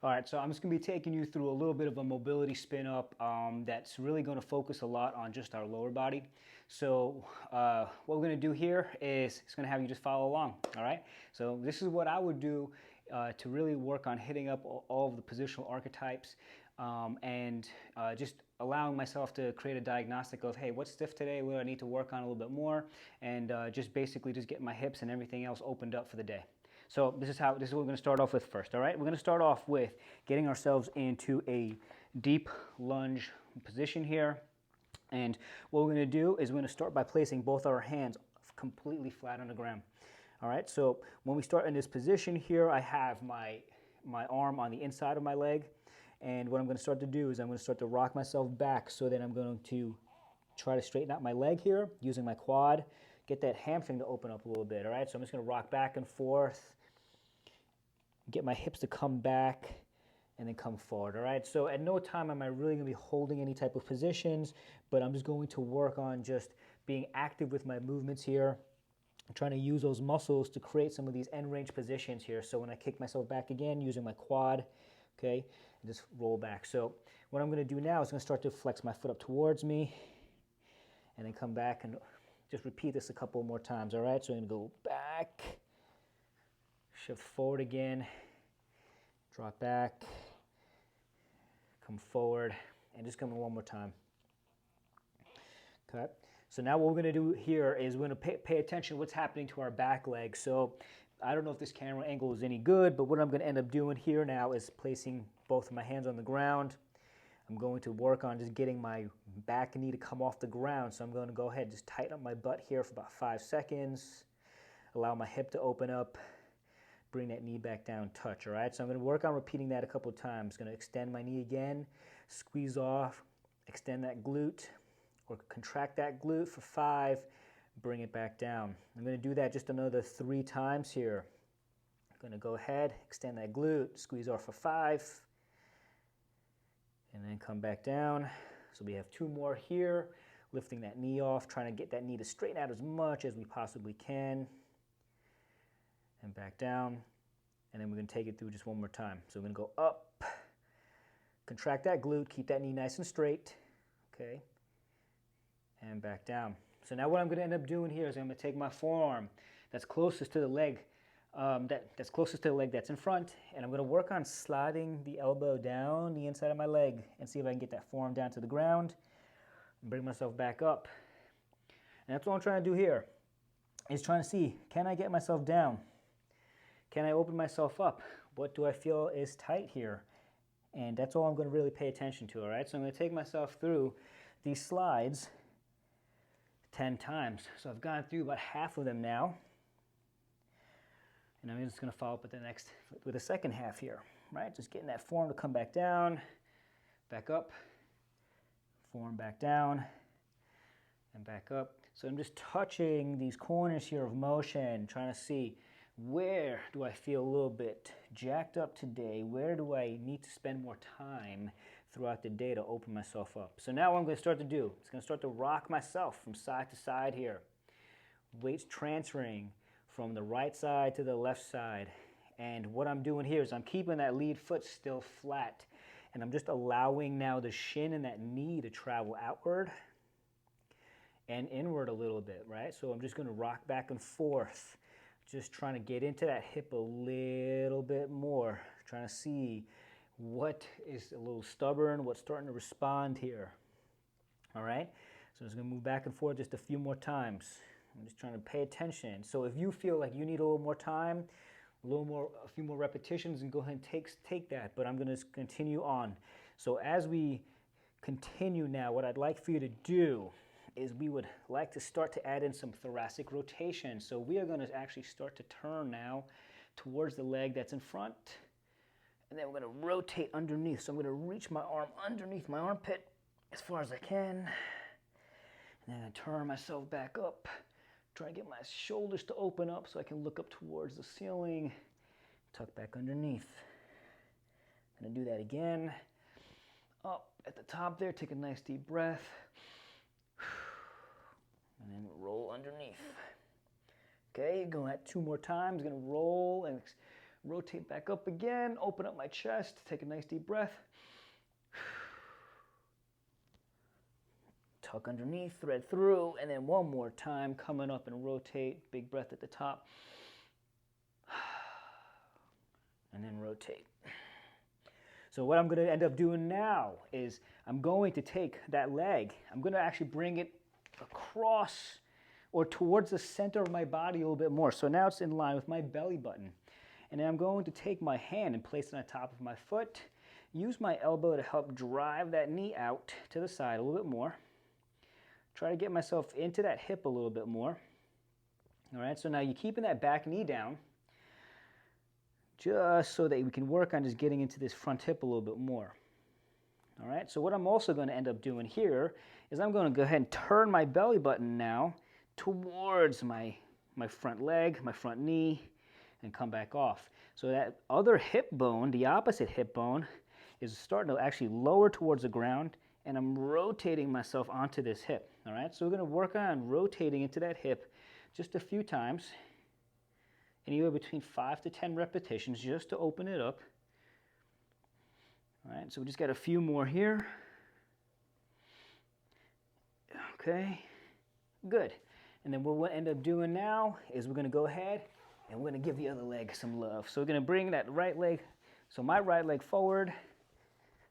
All right, so I'm just going to be taking you through a little bit of a mobility spin up that's really going to focus a lot on just our lower body. So what we're going to do here is it's going to have you just follow along, all right? So this is what I would do to really work on hitting up all of the positional archetypes and just allowing myself to create a diagnostic of, hey, what's stiff today? What do I need to work on a little bit more? And just basically just get my hips and everything else opened up for the day. So this is what we're going to start off with first, all right? We're going to start off with getting ourselves into a deep lunge position here. And what we're going to do is we're going to start by placing both our hands completely flat on the ground. All right, so when we start in this position here, I have my arm on the inside of my leg. And what I'm going to start to do is I'm going to start to rock myself back so that I'm going to try to straighten out my leg here using my quad. Get that hamstring to open up a little bit, all right? So I'm just going to rock back and forth, get my hips to come back, and then come forward, all right? So at no time am I really going to be holding any type of positions, but I'm just going to work on just being active with my movements here. I'm trying to use those muscles to create some of these end range positions here. So when I kick myself back again, using my quad, okay, and just roll back. So what I'm going to do now is I'm going to start to flex my foot up towards me, and then come back and just repeat this a couple more times, all right? So I'm going to go back, shift forward again, drop back, come forward, and just come in one more time. Okay, so now what we're going to do here is we're going to pay attention to what's happening to our back leg. So I don't know if this camera angle is any good, but what I'm going to end up doing here now is placing both of my hands on the ground. I'm going to work on just getting my back knee to come off the ground. So I'm going to go ahead and just tighten up my butt here for about 5 seconds. Allow my hip to open up. Bring that knee back down, touch, all right? So I'm going to work on repeating that a couple of times. Going to extend my knee again, squeeze off, extend that glute, or contract that glute for 5, bring it back down. I'm going to do that just another 3 times here. I'm going to go ahead, extend that glute, squeeze off for 5, and then come back down. So we have 2 more here, lifting that knee off, trying to get that knee to straighten out as much as we possibly can. And back down. And then we're going to take it through just one more time. So we're going to go up, contract that glute, keep that knee nice and straight, okay, and back down. So now what I'm going to end up doing here is I'm going to take my forearm that's closest to the leg, that's closest to the leg that's in front, and I'm going to work on sliding the elbow down the inside of my leg and see if I can get that forearm down to the ground and bring myself back up. And that's what I'm trying to do here, is trying to see, can I get myself down? Can I open myself up? What do I feel is tight here? And that's all I'm going to really pay attention to, all right? So I'm going to take myself through these slides 10 times. So I've gone through about half of them now. And I'm just going to follow up with the second half here, right? Just getting that forearm to come back down, back up, forearm back down, and back up. So I'm just touching these corners here of motion, trying to see, where do I feel a little bit jacked up today? Where do I need to spend more time throughout the day to open myself up? So now what I'm going to start to do is going to start to rock myself from side to side here. Weights transferring from the right side to the left side. And what I'm doing here is I'm keeping that lead foot still flat. And I'm just allowing now the shin and that knee to travel outward and inward a little bit, right? So I'm just going to rock back and forth. Just trying to get into that hip a little bit more. Trying to see what is a little stubborn, what's starting to respond here. All right? So I'm just going to move back and forth just a few more times. I'm just trying to pay attention. So if you feel like you need a little more time, a few more repetitions, and go ahead and take that. But I'm going to continue on. So as we continue now, what I'd like for you to do is we would like to start to add in some thoracic rotation. So we are going to actually start to turn now towards the leg that's in front. And then we're going to rotate underneath. So I'm going to reach my arm underneath my armpit as far as I can. And then I turn myself back up. Try to get my shoulders to open up so I can look up towards the ceiling. Tuck back underneath. I'm going to do that again. Up at the top there, take a nice deep breath. And then roll underneath. Okay, going at 2 more times. Going to roll and Rotate back up again, open up my chest, take a nice deep breath. Tuck underneath, thread through, and then one more time, coming up and rotate, big breath at the top. And then rotate. So what I'm going to end up doing now is I'm going to take that leg, I'm going to actually bring it across or towards the center of my body a little bit more. So now it's in line with my belly button. And then I'm going to take my hand and place it on top of my foot, use my elbow to help drive that knee out to the side a little bit more. Try to get myself into that hip a little bit more. All right, so now you're keeping that back knee down just so that we can work on just getting into this front hip a little bit more. All right, so what I'm also going to end up doing here is I'm going to go ahead and turn my belly button now towards my front leg, my front knee, and come back off. So that other hip bone, the opposite hip bone, is starting to actually lower towards the ground, and I'm rotating myself onto this hip. All right, so we're going to work on rotating into that hip just a few times, anywhere between 5 to 10 repetitions just to open it up. All right, so we just got a few more here. Okay, good. And then what we'll end up doing now is we're going to go ahead and we're going to give the other leg some love. So we're going to bring that right leg, so my right leg forward.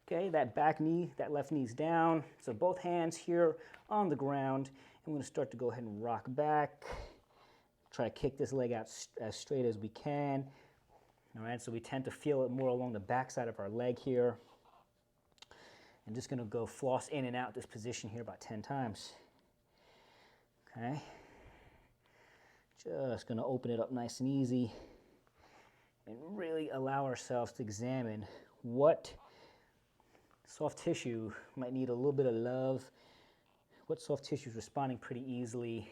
Okay, that back knee, that left knee's down. So both hands here on the ground. And we're going to start to go ahead and rock back. Try to kick this leg out as straight as we can. All right, so we tend to feel it more along the back side of our leg here. I'm just going to go floss in and out this position here about 10 times. Okay. Just going to open it up nice and easy and really allow ourselves to examine what soft tissue might need a little bit of love, what soft tissue is responding pretty easily.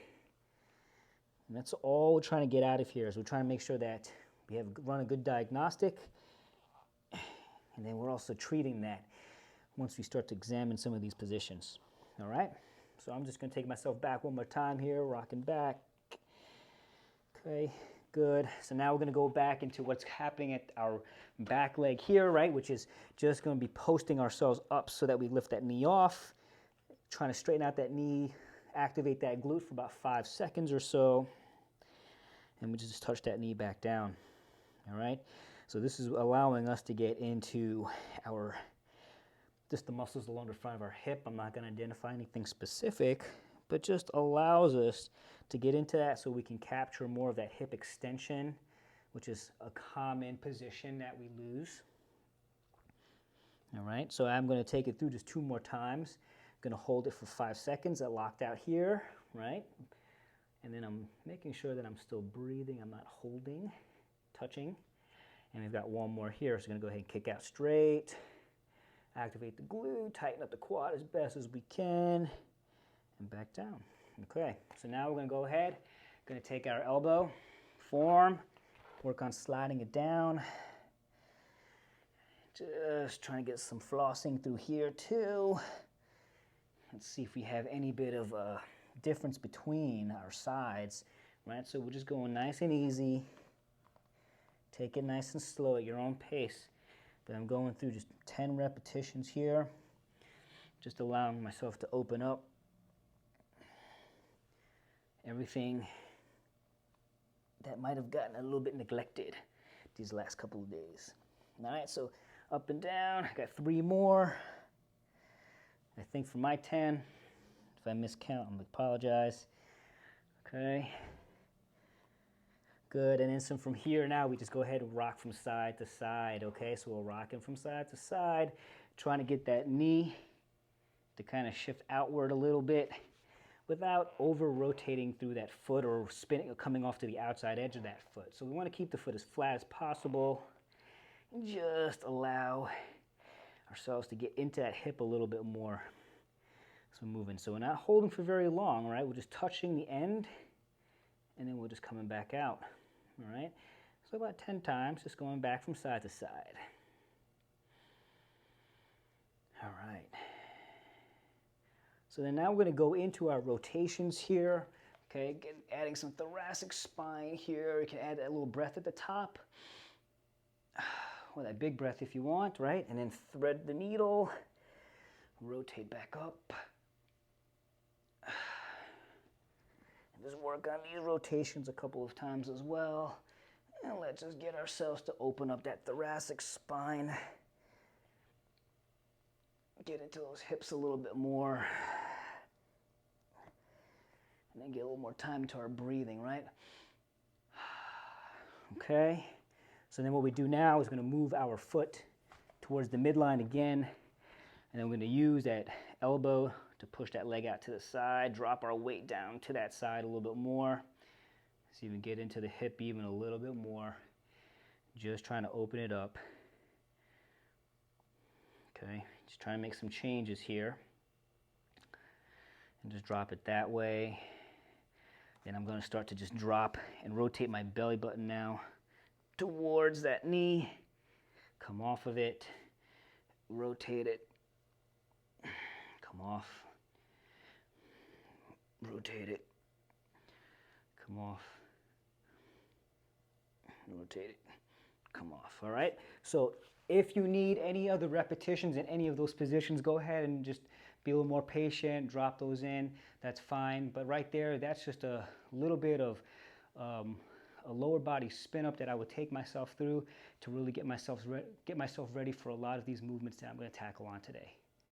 And that's all we're trying to get out of here, is we're trying to make sure that we have run a good diagnostic, and then we're also treating that once we start to examine some of these positions. All right? So I'm just going to take myself back one more time here, rocking back. Okay, good. So now we're going to go back into what's happening at our back leg here, right, which is just going to be posting ourselves up so that we lift that knee off, trying to straighten out that knee, activate that glute for about 5 seconds or so, and we just touch that knee back down. All right, so this is allowing us to get into our, just the muscles along the front of our hip. I'm not going to identify anything specific, but just allows us to get into that so we can capture more of that hip extension, which is a common position that we lose. All right, so I'm going to take it through just 2 more times. I'm going to hold it for 5 seconds, that locked out here, right? And then I'm making sure that I'm still breathing, I'm not holding, touching. And we've got one more here, so we're going to go ahead and kick out straight, activate the glute, tighten up the quad as best as we can, and back down. Okay, so now we're going to go ahead, going to take our elbow, form, work on sliding it down. Just trying to get some flossing through here too. Let's see if we have any bit of a difference between our sides, right? So we're just going nice and easy. Take it nice and slow at your own pace. But I'm going through just 10 repetitions here, just allowing myself to open up everything that might have gotten a little bit neglected these last couple of days. All right, so up and down, I got 3 more. I think for my 10, if I miscount, I apologize. Okay. Good, and then some from here now, we just go ahead and rock from side to side, okay? So we're rocking from side to side, trying to get that knee to kind of shift outward a little bit without over-rotating through that foot or spinning or coming off to the outside edge of that foot. So we want to keep the foot as flat as possible and just allow ourselves to get into that hip a little bit more as we're moving. So we're not holding for very long, right? We're just touching the end, and then we're just coming back out, all right? So about 10 times, just going back from side to side. All right. So then now we're going to go into our rotations here, okay? Adding some thoracic spine here. You can add that little breath at the top. or that big breath if you want, right? And then thread the needle, rotate back up. And just work on these rotations a couple of times as well. And let's just get ourselves to open up that thoracic spine. Get into those hips a little bit more. And then get a little more time to our breathing, right? Okay. So then what we do now is going to move our foot towards the midline again. And then we're going to use that elbow to push that leg out to the side, drop our weight down to that side a little bit more. So even get into the hip even a little bit more. Just trying to open it up. Okay, just trying to make some changes here. And just drop it that way. Then I'm going to start to just drop and rotate my belly button now towards that knee. Come off of it. Rotate it. Come off. Rotate it. Come off. Rotate it. Come off. All right? So if you need any other repetitions in any of those positions, go ahead and just be a little more patient, drop those in. That's fine. But right there, that's just a little bit of a lower body spin up that I would take myself through to really get myself ready for a lot of these movements that I'm going to tackle on today.